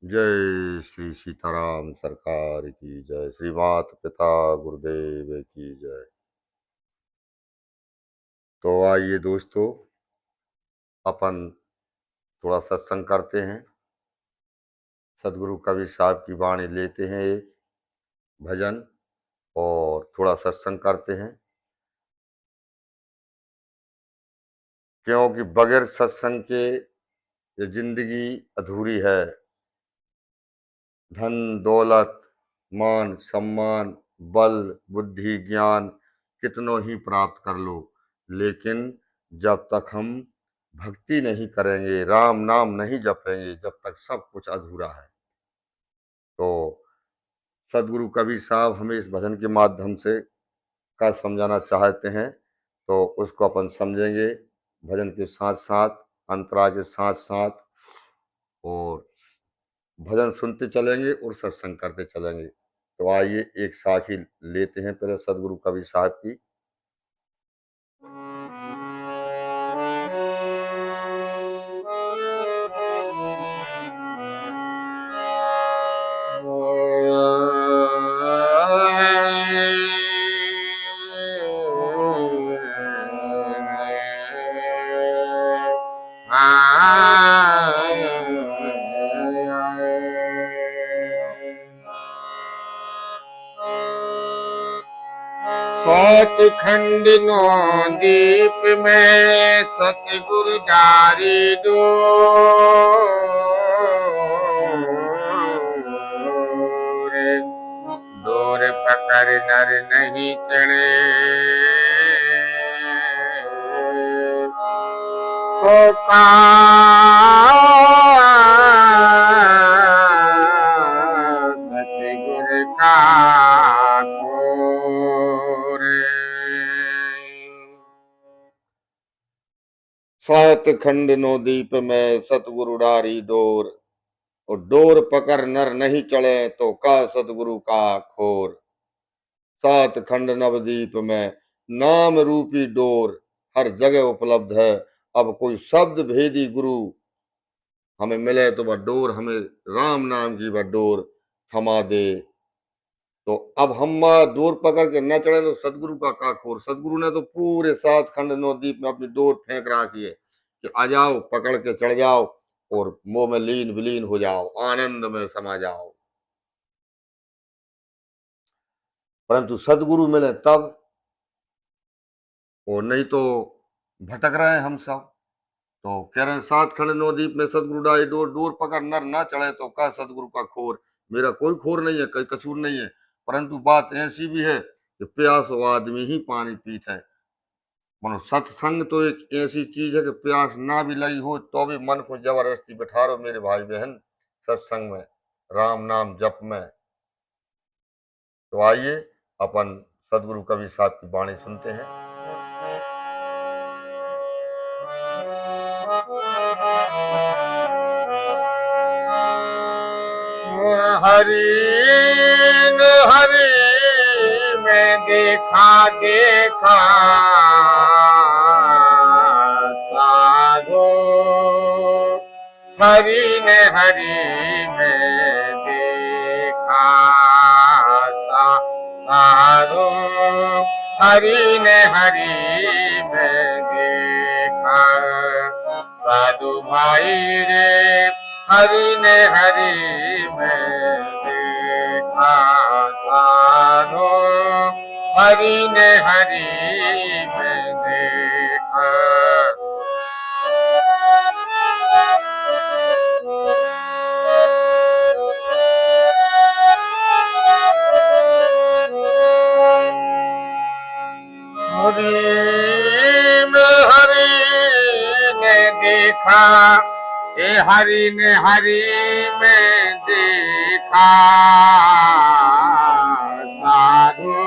जय श्री सीताराम सरकार की जय। श्री मात पिता गुरुदेव की जय। तो आइए दोस्तों, अपन थोड़ा सत्संग करते हैं। सदगुरु कबीर साहब की वाणी लेते हैं, एक भजन और थोड़ा सत्संग करते हैं, क्योंकि बगैर सत्संग के ये जिंदगी अधूरी है। धन दौलत मान सम्मान बल बुद्धि ज्ञान कितनों ही प्राप्त कर लो, लेकिन जब तक हम भक्ति नहीं करेंगे, राम नाम नहीं जपेंगे, जब तक सब कुछ अधूरा है। तो सदगुरु कबीर साहब हमें इस भजन के माध्यम से का समझाना चाहते हैं, तो उसको अपन समझेंगे भजन के साथ साथ, अंतरा के साथ साथ, और भजन सुनते चलेंगे और सत्संग करते चलेंगे। तो आइए एक साखी लेते हैं पहले सदगुरु कबीर साहब की। सात खंड नो दीप में सतगुरु डारी डोर, डोर पकड़ नर नहीं चढ़े तो का सतगुरु का सात खंड नो दीप में सतगुरु डारी डोर, और डोर पकड़ नर नहीं चढ़े तो का सतगुरु का खोर। सात खंड नवदीप में नाम रूपी डोर हर जगह उपलब्ध है। अब कोई शब्द भेदी गुरु हमें मिले तो वह डोर हमें राम नाम की वह डोर थमा दे। तो अब हम डोर पकड़ के न चढ़े तो सदगुरु का खोर। सदगुरु ने तो पूरे सात खंड नवदीप में अपनी डोर फेंक रखी है कि आ जाओ, पकड़ के चढ़ जाओ और मोह में लीन विलीन हो जाओ, आनंद में समा जाओ। परंतु सदगुरु मिले तब, और नहीं तो भटक रहे हैं हम सब। तो कह रहे हैं सात खंड नवदीप में सदगुरु डाई डोर, डोर पकड़ नर ना चढ़े तो का सदगुरु का खोर। मेरा कोई खोर नहीं है, कोई कसूर नहीं है, परंतु बात ऐसी भी है कि प्यास आदमी ही पानी पीता है। मनो सत्संग तो एक ऐसी चीज है कि प्यास ना भी लगी हो तो भी मन को जबरदस्ती बैठा रहो मेरे भाई बहन सत्संग में, राम नाम जप में। तो आइए अपन सदगुरु कबीर साहब की वाणी सुनते हैं। हरि ने हरि में देखा साधो, हरि ने हरि में देखा साधो, हरि ने हरि में देखा साधु भाई रे, हरि ने हरि में देखा साधो, हरि ने हरि में देखा। हरि में हरि ने देखा, ए हरि ने हरि में देखा साधु,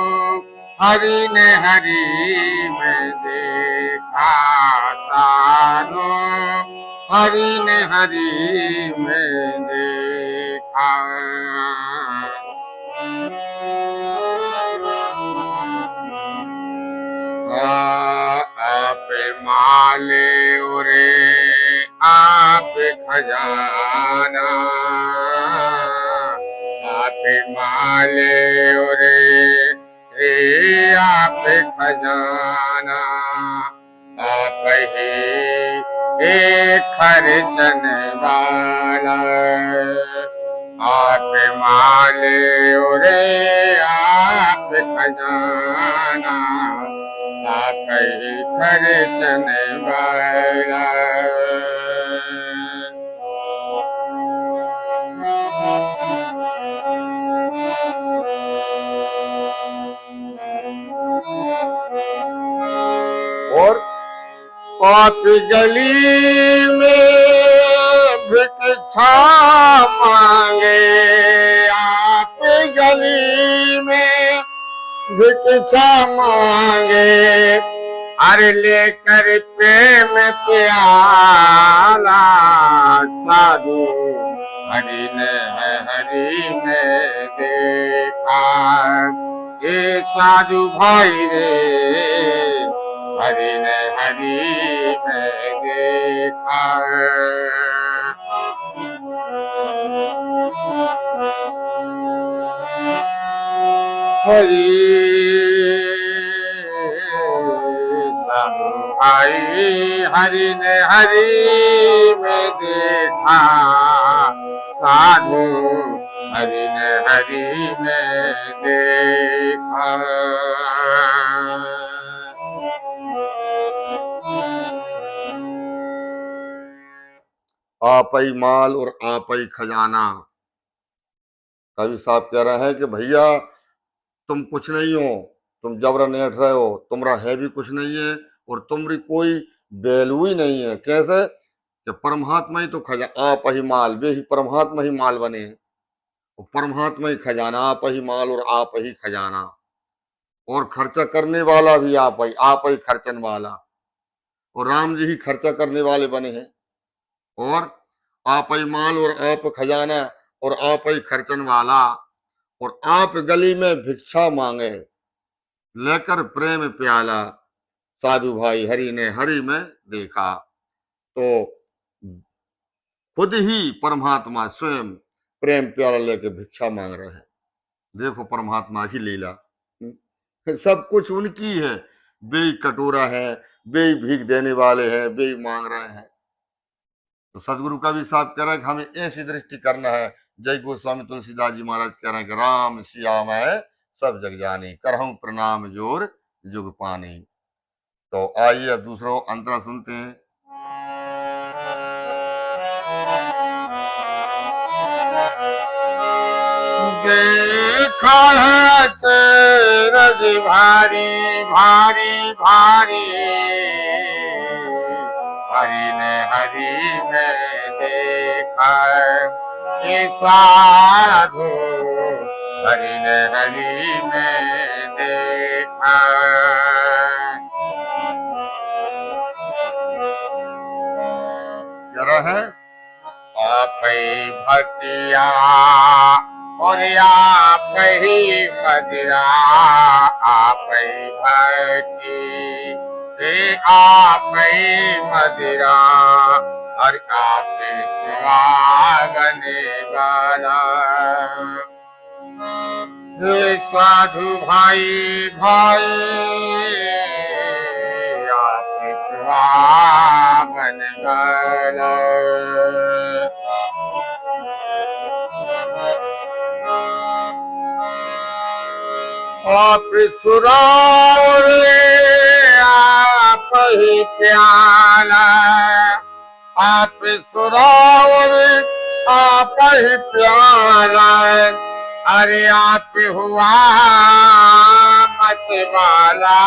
हरि ने हरि में देखा साधु, हरि ने हरि में देखा। आप माले उरे आप खजाना, माले रे रे आप खजाना, आप ही एक खर्चन वाला, आप माले रे आप खजाना, आप ही खर्चन वाला। और आप गली में भिक्षा मांगे, आप गली में भिक्षा मांगे, अरे लेकर प्रेम प्याला, साधु हरि ने देखा, ये साधु भाई रे हरि में देखा। हरि साधु भाई हरि में देखा, साधु हरि में देखा। आप ही माल और आप ही खजाना। कवि साहब कह रहे हैं कि भैया तुम कुछ नहीं हो, तुम जबरन ऐठ रहे हो, तुम्हारा है भी कुछ नहीं है और तुम्हारी कोई वैल्यू ही नहीं है। कैसे कि परमात्मा ही तो खजाना, आप ही माल, वे ही परमात्मा ही माल बने हैं, और परमात्मा ही खजाना, आप ही माल और आप ही खजाना, और खर्चा करने वाला भी आप ही खर्चन वाला, और राम जी ही खर्चा करने वाले बने हैं। और आप ही माल और आप खजाना और आप ही खर्चन वाला, और आप गली में भिक्षा मांगे, लेकर प्रेम प्याला, साधु भाई हरि में देखा। तो खुद ही परमात्मा स्वयं प्रेम प्याला लेकर भिक्षा मांग रहे हैं। देखो परमात्मा की लीला, सब कुछ उनकी है, वे ही कटोरा है, वे ही भीख देने वाले हैं, वे ही मांग रहे हैं। तो सदगुरु कबीर साहब कह रहे हैं कि हमें ऐसी दृष्टि करना है। जय गोस्वामी तुलसीदास जी महाराज कह रहे हैं कि राम सिया मैं सब जग जानी, करहूं प्रणाम जोर जुग पानी। तो आइए अब दूसरों अंतरा सुनते हैं। देखा है चरज भारी भारी भारी, हरि में देखा, ये साधु हरि में देखा। कह रहे हैं आप ही भक्तिया और आप ही मदिरा, आप ही भक्ति हे आप ही मदिरा, और आप चुआवने वाला। हे साधु भाई भाई आप चुआवन वाला। आप सुराव रे आप ही प्याला, आप सुराव रे आप ही प्याला, अरे आप हुआ मत वाला,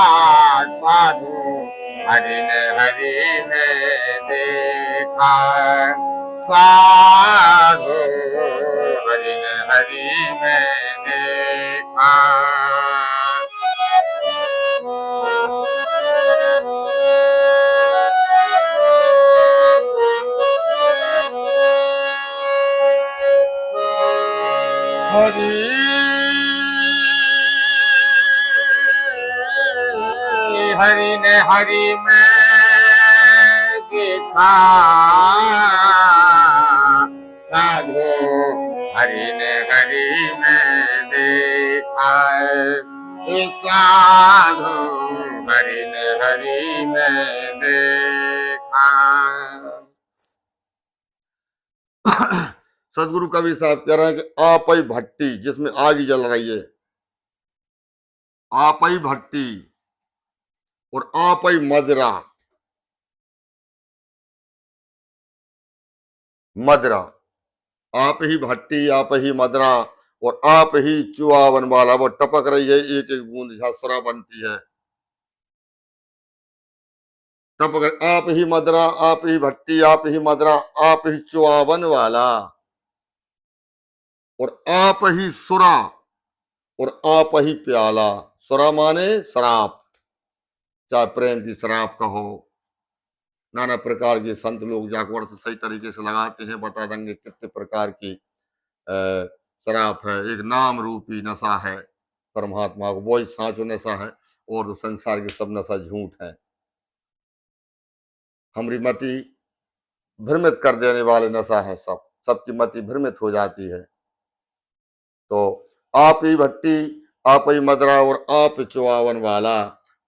साधु हरि में देखा, साधु हरि में देखा। हरि ने हरि में देखा, साधु हरि ने हरि में ये साधु हरि ने हरि में देखा। सदगुरु कबीर साहब कह रहे हैं कि आप ही भट्टी जिसमें आग ही जल रही है, आप ही भट्टी और आप ही मदरा, मदरा, आप ही भट्टी, आप ही मदरा और आप ही चुआवन वाला। वो टपक रही है एक एक बूंद सुरा बनती है, टपक। आप ही मदरा, आप ही भट्टी, आप ही मदरा, आप ही चुआवन वाला और आप ही सुरा और आप ही प्याला। सुरा माने शराब, चाहे प्रेम की शराब कहो। नाना प्रकार के संत लोग जाकवर से सही तरीके से लगाते हैं, बता देंगे कितने प्रकार की शराब है। एक नाम रूपी नशा है परमात्मा को, वही सांचो नशा है, और संसार के सब नशा झूठ है। हमारी मति भ्रमित कर देने वाले नशा है, सबकी मति भ्रमित हो जाती है। तो आप ही भट्टी, आप ही मदरा और आप चुआवन वाला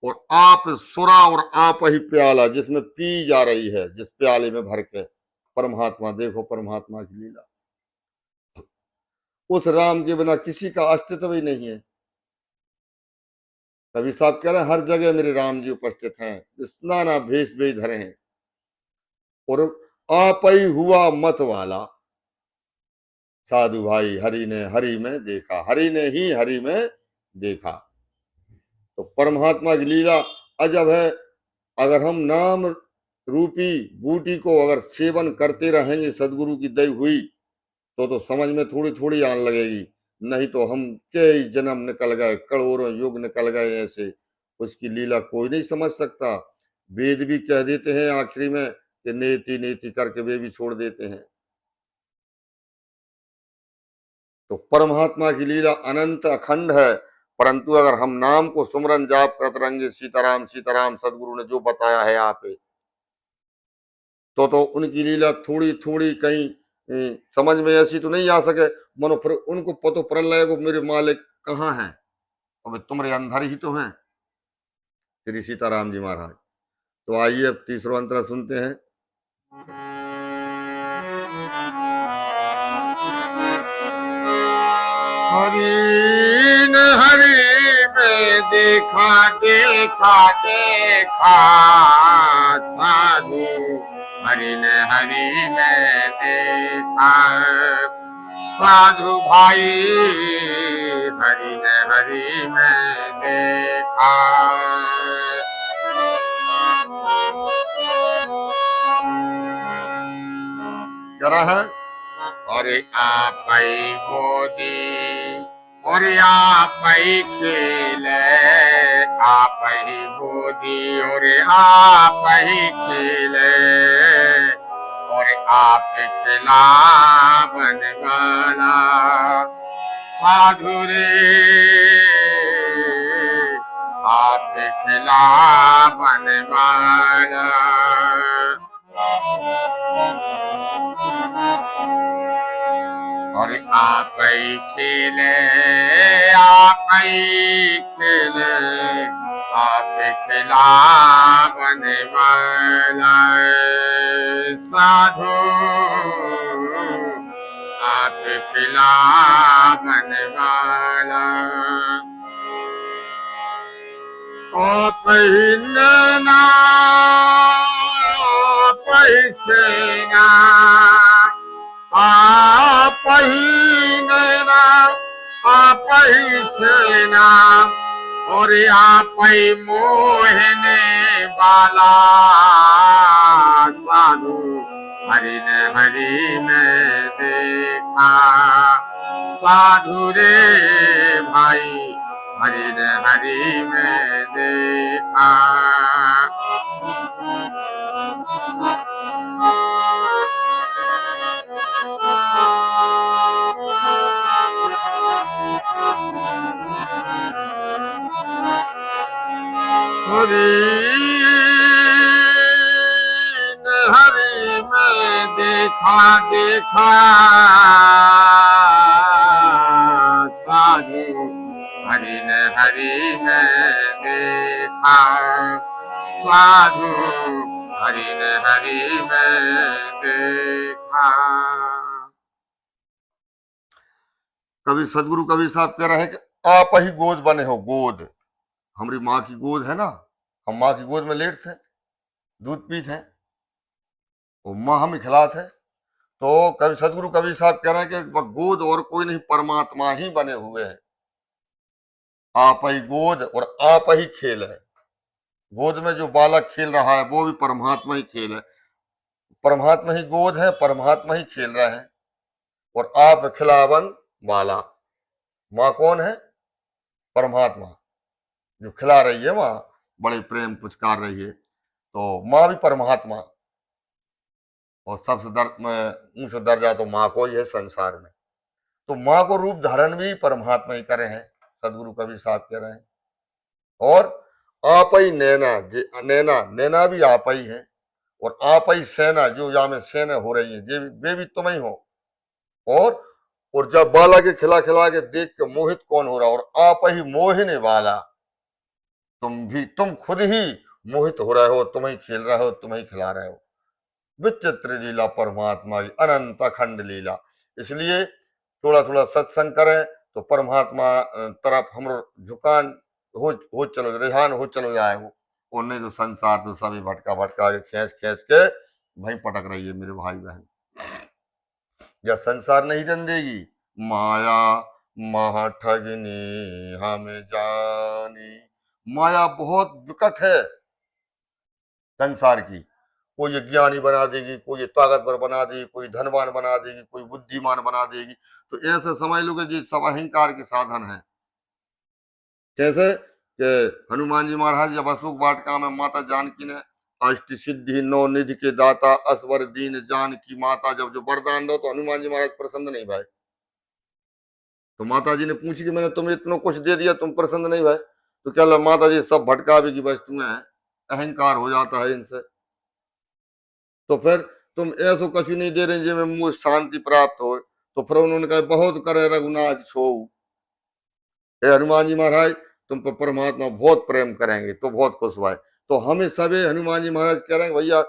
और आप सुरा और आप ही प्याला, जिसमें पी जा रही है, जिस प्याले में भर के परमात्मा। देखो परमात्मा की लीला, उस राम के बिना किसी का अस्तित्व ही नहीं है। कभी साहब कह रहे हैं हर जगह मेरे राम जी उपस्थित हैं, नाना भेष भी धरे हैं और आप ही हुआ मत वाला। साधु भाई हरि ने हरि में देखा, हरि ने ही हरि में देखा। तो परमात्मा की लीला अजब है। अगर हम नाम रूपी बूटी को अगर सेवन करते रहेंगे सदगुरु की दई हुई, तो समझ में थोड़ी थोड़ी आने लगेगी। नहीं तो हम कई जन्म निकल गए, करोड़ों युग निकल गए ऐसे, उसकी लीला कोई नहीं समझ सकता। वेद भी कह देते हैं आखिरी में कि नेति नेति करके वे भी छोड़ देते हैं। तो परमात्मा की लीला अनंत अखंड है, परंतु अगर हम नाम को सुमरन जाप करते रहेंगे, सीताराम सीताराम सदगुरु ने जो बताया है आप, तो उनकी लीला थोड़ी थोड़ी कहीं समझ में ऐसी तो नहीं आ सके। मनो फिर उनको पतो प्रलय को मेरे मालिक कहाँ हैं, अब तुम्हारे अंदर ही तो हैं श्री सीताराम जी महाराज। तो आइए अब तीसरा अंतरा सुनते हैं। हरि ने हरि में देखा देखा देखा, साधु हरि ने हरि में देखा। साधु भाई हरि ने हरि में देखा। जरा है और आप ही मोदी और आप ही खेले, आप ही मोदी और आप ही खेले, और आप खिला बनवाला। साधु रे आप खिला बनवाला। और आप ही खेले, आप ही खेले, आप खिला बनवाला। साधु आप खिला बनवाला। आप ही नैना आप ही सेना, आप ही नैना आप ही सेना, और आप ही मोहने वाला। साधु हरि ने हरि में देखा। साधु रे भाई हरि ने हरि में देखा। हरि में देखा देखा, साधु हरि ने हरि देखा, साधु हरि ने हरि में देखा। कभी सदगुरु कभी साहब कह रहे हैं कि आप ही गोद बने हो, गोद। हमारी माँ की गोद है ना, हम माँ की गोद में लेट थे, दूध पीते हैं, वो माँ हमें खिलाते हैं। तो कभी सदगुरु कभी साहब कह रहे हैं कि गोद और कोई नहीं, परमात्मा ही बने हुए हैं। आप ही गोद और आप ही खेल है। गोद में जो बालक खेल रहा है वो भी परमात्मा ही खेल है, परमात्मा ही गोद है, परमात्मा ही खेल रहा है। और आप खिलावन वाला, माँ कौन है? परमात्मा, जो खिला रही है माँ, बड़े प्रेम पुचकार रही है, तो माँ भी परमात्मा। और सबसे ऊंचा दर्जा तो माँ को ही है संसार में। तो माँ को रूप धारण भी परमात्मा ही करे हैं, सदगुरु कबीर साहब कह रहे हैं। और आप ही नैना, नैना नैना भी आप ही है। और आप ही सेना, जो यहाँ में सेना हो रही है वे भी तुम ही हो। और जब बाला के खिला खिला के देख के मोहित कौन हो रहा, और आप ही मोहिने वाला, तुम खुद ही मोहित हो रहे हो, तुम ही खेल रहे हो, तुम ही खिला रहे हो। विचित्र लीला परमात्मा की, अनंत अखंड लीला। इसलिए थोड़ा थोड़ा सत्संग करें तो परमात्मा तरफ हम झुकान हो चलो, रिहान हो चलो जाए वो। और नहीं तो संसार तो सभी भटका भटका के खींच खींच के वहीं पटक रही है मेरे भाई बहन। या संसार नहीं रन देगी, माया महा ठगनी हम जानी। माया बहुत विकट है संसार की। कोई ये ज्ञानी बना देगी, कोई ये ताकतवर बना देगी, कोई धनवान बना देगी, कोई बुद्धिमान बना देगी। तो ऐसे समझ लो कि ये सब अहंकार के साधन है। कैसे कि हनुमान जी महाराज जब अशोक वाटिका में माता जानकी ने अष्ट सिद्धि नौ निधि के दाता असवर दीन जान की माता जब जो वरदान दो, तो हनुमान जी महाराज प्रसन्न नहीं भाई। तो माता जी ने पूछी कि मैंने तुम्हें इतना कुछ दे दिया, तुम प्रसन्न नहीं भाई? तो क्या माता जी सब भटका भी की बस तुम्हें अहंकार हो जाता है इनसे। तो फिर तुम ऐसो कछु नहीं दे रहे जिसमें मुझे शांति प्राप्त हो। तो फिर उन्होंने कहा बहुत करे रघुनाथ छो। हे हनुमान जी महाराज, तुम पर परमात्मा बहुत प्रेम करेंगे तो बहुत खुश हुआ है। तो हमें सभी हनुमान जी महाराज कह रहे हैं भैया,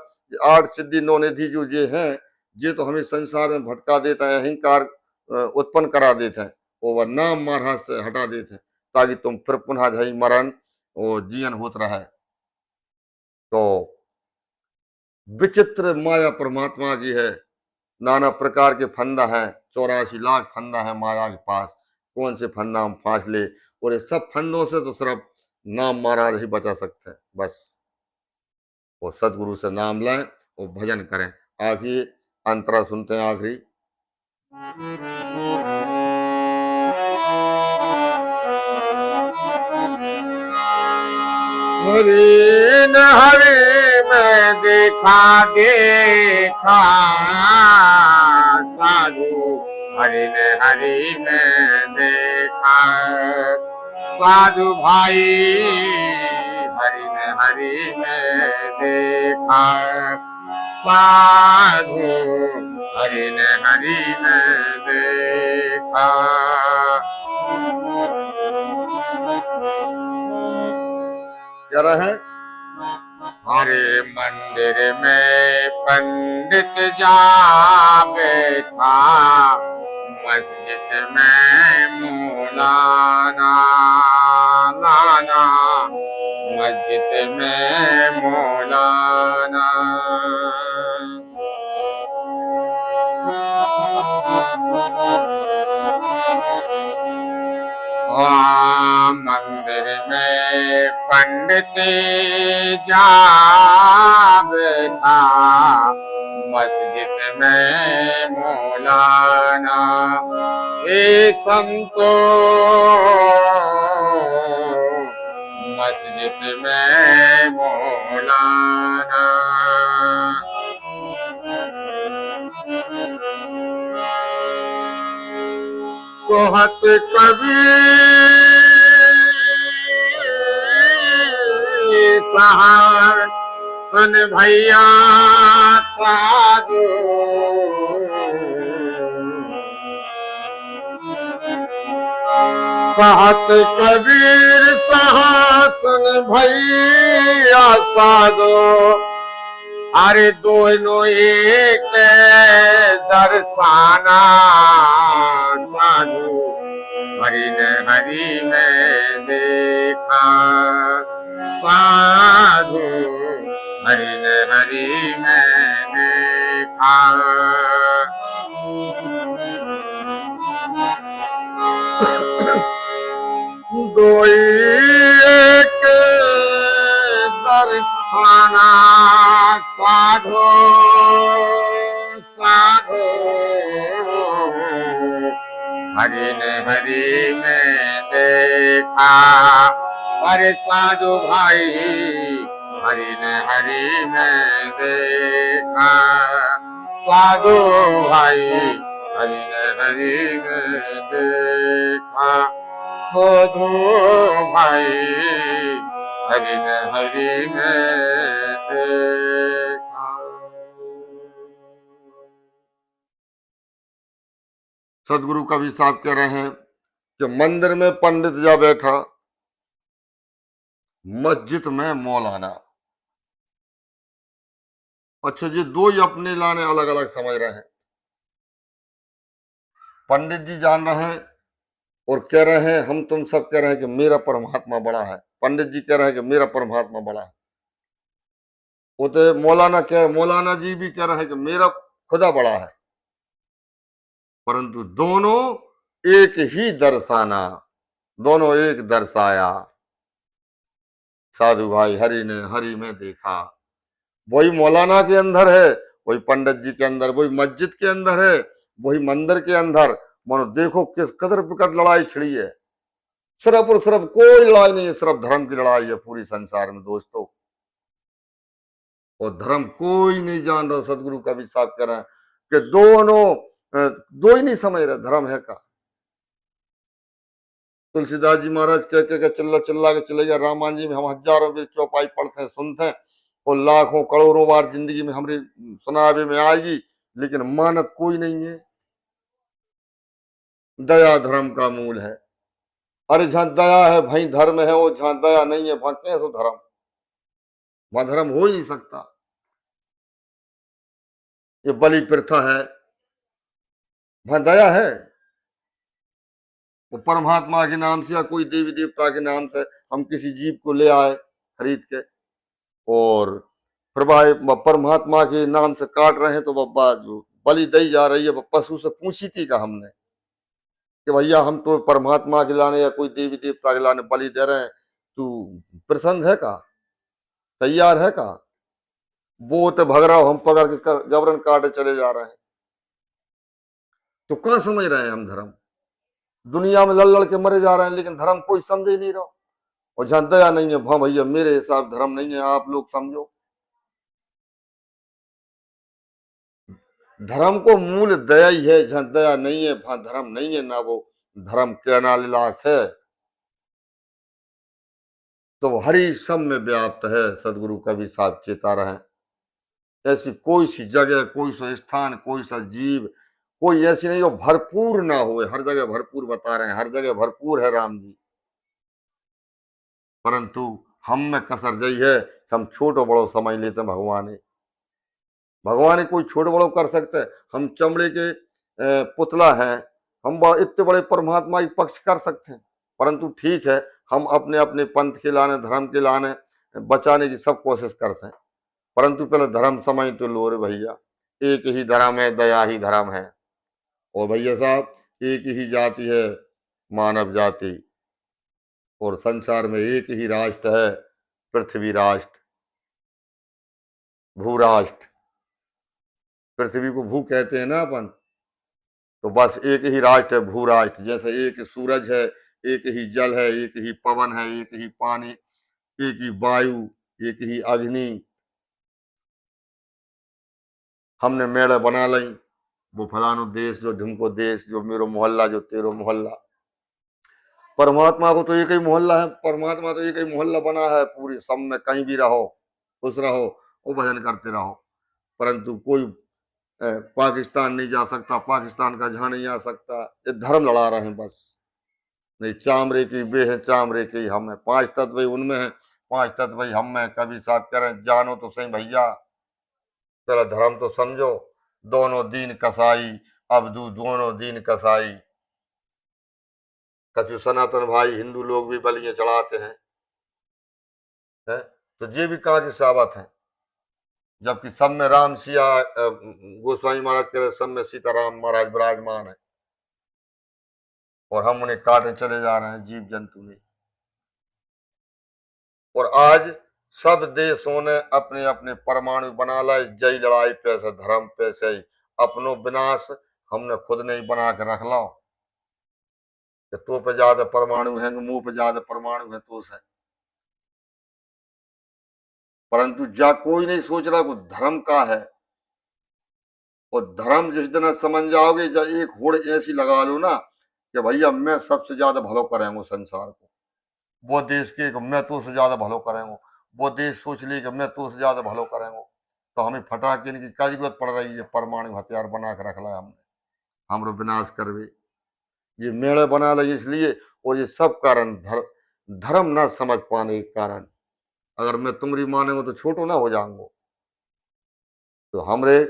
आठ सिद्धि नौ निधि जो ये हैं, ये तो हमें संसार में भटका देता है, अहंकार उत्पन्न करा देते हैं, और नाम महाराज से हटा देते हैं, ताकि तुम फिर पुनः जही मरण और जीवन होत रहे। तो विचित्र माया परमात्मा की है, नाना प्रकार के फंदा है, 84 लाख फंदा है माया के पास, कौन से फंदा हम फांस ले। और ये सब फंदों से तो सिर्फ नाम महाराज ही बचा सकते हैं बस। वो सदगुरु से नाम लें और भजन करें। आखिरी अंतरा सुनते हैं आखिरी। हरि न हरि में देखा देखा, साधु हरि ने हरि में देखा, साधु भाई हरि ने हरि में देखा, साधु हरि ने हरि में देखा। क्या रहे? हरे मंदिर में पंडित जा बैठा, मस्जिद में मौलाना लाना, मस्जिद में मौलाना। मंदिर में पंडित जा बैठा, मस्जिद में मौलाना। ए संतो मस्जिद में मौलाना। कहत कबीर साहब सुन भैया साधु, कहत कबीर सहासन भैया साधो, अरे दोनों एक दर्शाना साधु, हरि ने हरि में देखा साधु, हरि ने हरि में देखा। दो एक दर्शना साधो साधो, हरि ने हरि में देखा। अरे साधु भाई हरि ने हरि में देखा, साधु भाई हरि ने हरि में देखा, साधु भाई हरि ने हरि में देखा। सदगुरु कबीर साहब कह रहे हैं कि मंदिर में पंडित जा बैठा, मस्जिद में मौलाना। अच्छा जी, दो ही अपने लाने अलग अलग समझ रहे हैं। पंडित जी जान रहे हैं और कह रहे हैं, हम तुम सब कह रहे हैं कि मेरा परमात्मा बड़ा है। पंडित जी कह रहे हैं कि मेरा परमात्मा बड़ा है। वो तो मौलाना जी भी कह रहे हैं कि मेरा खुदा बड़ा है। परंतु दोनों एक ही दर्शाना, दोनों एक दर्शाया। साधु भाई हरि ने हरि में देखा। वही मौलाना के अंदर है, वही पंडित जी के अंदर, वही मस्जिद के अंदर है, वही मंदिर के अंदर। मानो देखो किस कदर विकट लड़ाई छिड़ी है। सिर्फ और सिर्फ कोई लड़ाई नहीं है, सिर्फ धर्म की लड़ाई है पूरी संसार में दोस्तों। और धर्म कोई नहीं जान रहा। सदगुरु कबीर साहब कह रहे हैं कि दोनों दो ही नहीं समझ रहे धर्म है का। तुलसीदास जी महाराज कह चिल्ला चिल्ला के चले गए, रामायण जी में हम हजारों भी चौपाई पढ़ते हैं सुनते हैं और लाखों करोड़ों बार जिंदगी में हमारी सुनावे में आएगी, लेकिन मानत कोई नहीं है। दया धर्म का मूल है। अरे जहां दया है भाई धर्म है, वो जहां दया नहीं है वहां कैसे धर्म, वहां धर्म हो ही नहीं सकता। ये बलि प्रथा है, वहां दया है? वो परमात्मा के नाम से या कोई देवी देवता के नाम से हम किसी जीव को ले आए खरीद के और प्रभाव परमात्मा के नाम से काट रहे हैं, तो बब्बा जो बलि दी जा रही है वो पशु से पूछी थी का हमने कि भैया हम तो परमात्मा के लाने या कोई देवी देवता के लाने बलि दे रहे हैं, तू प्रसन्न है का, तैयार है का? वो तो भग रहा हो, हम पकड़ के जबरन काटे चले जा रहे हैं। तो कहां समझ रहे हैं हम धर्म? दुनिया में लड़ लड़ के मरे जा रहे हैं, लेकिन धर्म कोई समझ ही नहीं रहा। और जहां दया नहीं है वहां भैया मेरे हिसाब धर्म नहीं है, आप लोग समझो। धर्म को मूल दया ही है, जहां दया नहीं है वहां धर्म नहीं है, ना वो धर्म कहना लायक है। तो हरि सब में व्याप्त है, सदगुरु कबीर साहब चेता रहे। ऐसी कोई सी जगह, कोई सा स्थान, कोई सा जीव, कोई ऐसी नहीं हो भरपूर ना हो। हर जगह भरपूर बता रहे हैं, हर जगह भरपूर है राम जी। परंतु हम में कसर यही है कि हम छोटो बड़ो समझ लेते हैं भगवान। भगवान कोई छोटे बड़ो कर सकते हैं? हम चमड़े के पुतला हैं, हम इतने बड़े परमात्मा की पक्ष कर सकते हैं। परंतु ठीक है, हम अपने अपने पंथ के लाने, धर्म के लाने बचाने की सब कोशिश करते हैं। परंतु पहले धर्म समझ तो लो रे भैया। एक ही धर्म है, दया ही धर्म है। और भैया साहब एक ही जाति है, मानव जाति। और संसार में एक ही राष्ट्र है, पृथ्वी राष्ट्र, भू राष्ट्र। पृथ्वी को भू कहते हैं ना अपन, तो बस एक ही राष्ट्र है, भू राष्ट्र। जैसे एक सूरज है, एक ही जल है, एक ही पवन है, एक ही पानी, एक ही वायु, एक ही अग्नि। हमने मेड़ बना ली, वो फलानो देश जो ढिमको देश, जो मेरो मोहल्ला जो तेरो मोहल्ला। परमात्मा को तो एक ही मोहल्ला है, परमात्मा तो एक ही मोहल्ला बना है पूरी सब में। कहीं भी रहो, खुश रहो और भजन करते रहो। परंतु कोई पाकिस्तान नहीं जा सकता, पाकिस्तान का जहां नहीं आ सकता। ये धर्म लड़ा रहे हैं बस। नहीं चामड़े की वे है, चामड़े के ही हम है। पांच तत्व भाई उनमें है, पांच तत्व भाई हम में। कभी साहब कह रहे हैं जानो तो सही भैया, पहला धर्म तो समझो। दोनों दीन कसाई, अबदू दोनों दीन कसाई। कछु सनातन भाई हिंदू लोग भी बलियां चढ़ाते हैं, है? तो ये भी कहा कि सावत है, जबकि सब में राम सिया गोस्वामी महाराज कह रहे सब में सीताराम महाराज विराजमान है, और हम उन्हें काटने चले जा रहे हैं जीव जंतु ने। और आज सब देशों ने अपने अपने परमाणु बना लाए, जय लड़ाई पैसे धर्म पैसे ही, अपनो विनाश हमने खुद नहीं बना के रख लो। कि तो पे ज्यादा परमाणु है, मुंह पे ज्यादा परमाणु है तो है। परंतु जा कोई नहीं सोच रहा को धर्म का है। और धर्म जिस दिन समझ जाओगे, जब एक होड़ ऐसी लगा लो ना कि भैया मैं सबसे ज्यादा भलो करेंगे संसार को, वो देश के मैं तो से ज्यादा भलो करेंगे, वो देश सोच ली कि मैं तो से ज्यादा भलो करेंगे, तो हमें फटाके की क्या जरूरत पड़ रही है? परमाणु हथियार बना के रख ला हमने, हमरो विनाश करवे। ये मेले बना ले इसलिए, और ये सब कारण धर्म ना समझ पाने के कारण। अगर मैं तुम्हारी मानेंगे तो छोटो ना हो जाऊंगा। तो हमरे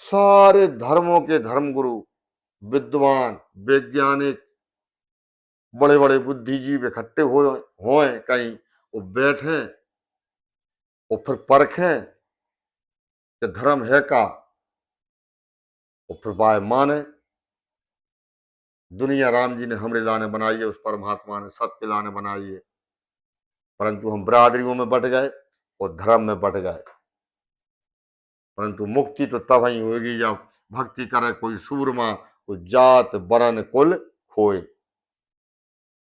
सारे धर्मों के धर्मगुरु, विद्वान, वैज्ञानिक, बड़े बड़े बुद्धिजीवी इकट्ठे हो कहीं, वो बैठे और फिर परखें कि धर्म है का, और फिर बाय माने। दुनिया राम जी ने हमरे लाने बनाई है, उस परमात्मा ने सबके लाने बनाई है, परंतु हम बिरादरियों में बट गए और धर्म में बट गए। परंतु मुक्ति तो तब ही होगी जब भक्ति करे कोई सूरमा, कोई जात बरन कुल खोए।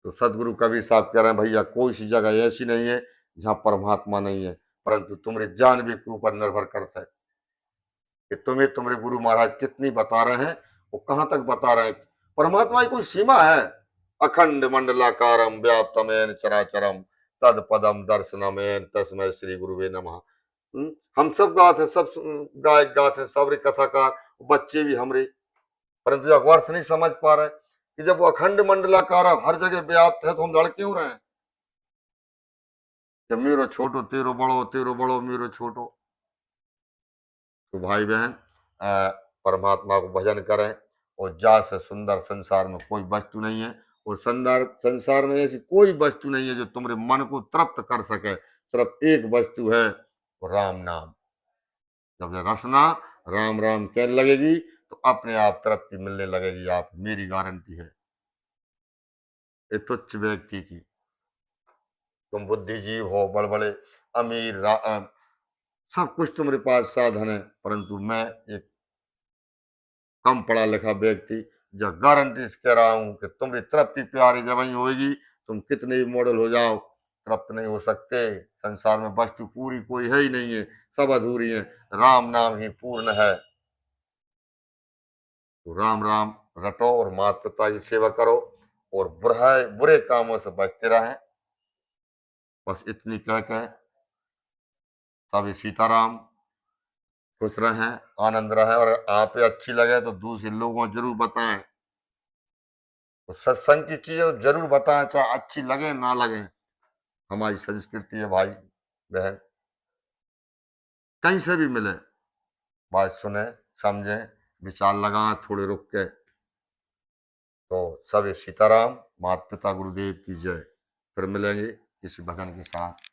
तो सदगुरु कबीर साहब कह रहे हैं भैया कोई सी जगह ऐसी नहीं है जहां परमात्मा नहीं है, परंतु तुम्हारे जानवी के ऊपर निर्भर करता है कि तुम्हें तुम्हारे गुरु महाराज कितनी बता रहे हैं, वो कहां तक बता रहे हैं। परमात्मा की कोई सीमा है? अखंड मंडलाकारम व्याप्तमेन चराचरम तद पदम दर्शनमेन तस्मै श्री गुरुवे नमः। हम सब गाते हैं, सब गायक गाते हैं, सब कथाकार बच्चे भी हमरे, परंतु एक वर्ष नहीं समझ पा रहे कि जब वो अखंड मंडलाकार हर जगह व्याप्त है तो हम लड़ क्यों रहे हैं? जब मेरो छोटो तेरो बड़ो मेरो छोटो। तो भाई बहन परमात्मा को भजन करें, और जा से सुंदर संसार में कोई वस्तु नहीं है, और संसार में ऐसी कोई वस्तु नहीं है जो तुम्हारे मन को तृप्त कर सके। सिर्फ एक वस्तु है, वो राम नाम। जब रसना राम राम कहने लगेगी तो अपने आप तृप्ति मिलने लगेगी, आप मेरी गारंटी है। ये तुच्छ व्यक्ति की, तुम बुद्धिजीव हो, बड़े बड़े अमीर सब कुछ तुम्हारे पास साधन है, परंतु मैं एक कम पढ़ा लिखा व्यक्ति जो गारंटी कह रहा हूं कि तुम्हारी तृप्ति प्यारी जब ही होगी, तुम कितने भी मॉडल हो जाओ तृप्त नहीं हो सकते। संसार में वस्तु पूरी कोई है ही नहीं है, सब अधूरी है, राम नाम ही पूर्ण है। तो राम राम रटो और माता पिता की सेवा करो, और बुरे कामों से बचते रहें। बस इतनी कह के सभी सीताराम, खुश रहें, आनंद रहें, और आप अच्छी लगे तो दूसरे लोगों को जरूर बताएं। तो सत्संग की चीजें जरूर बताएं, चाहे अच्छी लगे ना लगे, हमारी संस्कृति है भाई बहन। कहीं से भी मिले बात सुने, समझे, विचार लगाएं थोड़े रुक के। तो सभी सीताराम, माता पिता गुरुदेव की जय। फिर मिलेंगे किसी भजन के साथ।